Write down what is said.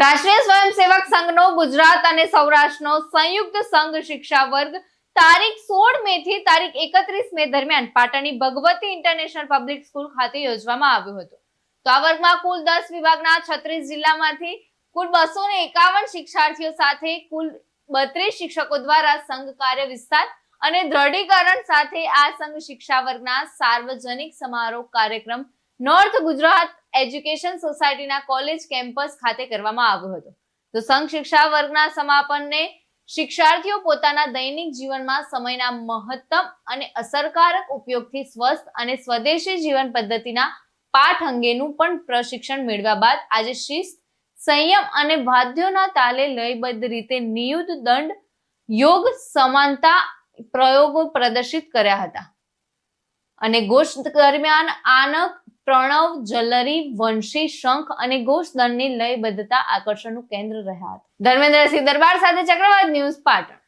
રાષ્ટ્રીય સ્વયંસેવક સંઘનો ગુજરાત અને સૌરાષ્ટ્રનો સંયુક્ત સંઘ શિક્ષા વર્ગ તારીખ 16 મે થી તારીખ 31 મે દરમિયાન પાટણની ભગવતી ઇન્ટરનેશનલ પબ્લિક સ્કૂલ ખાતે યોજવામાં આવ્યો હતો. તો આ વર્ગમાં કુલ 10 વિભાગના 36 જિલ્લામાંથી કુલ 251 શિક્ષાર્થીઓ સાથે કુલ 32 શિક્ષકો દ્વારા સંઘ કાર્ય વિસ્તાર અને દ્રઢીકરણ સાથે આ સંઘ શિક્ષા વર્ગના સાર્વજનિક સમારોહ કાર્યક્રમ નોર્થ ગુજરાત એજ્યુકેશન સોસાયટીના કોલેજ કેમ્પસ ખાતે કરવામાં આવ્યો હતો. તો સંઘ શિક્ષા વર્ગના સમાપનને શિક્ષાર્થીઓ પોતાના દૈનિક જીવનમાં સમયના મહત્તમ અને અસરકારક ઉપયોગથી સ્વસ્થ અને સ્વદેશી જીવન પદ્ધતિના પાઠ અંગેનું પણ પ્રશિક્ષણ મેળવ્યા બાદ આજે શિસ્ત, સંયમ અને વાદ્યોના તાલે લયબદ્ધ રીતે નિયુદ્ધ દંડ, યોગ, સમાનતા પ્રયોગો પ્રદર્શિત કર્યા હતા અને ગોષ્ઠ દરમિયાન આનક, પ્રણવ, જલરી, વંશી, શંખ અને ગોષ્ઠદળની લયબદ્ધતા આકર્ષણનું કેન્દ્ર રહ્યા હતા. ધર્મેન્દ્રસિંહ દરબાર સાથે ચક્રવાત ન્યૂઝ પાટણ.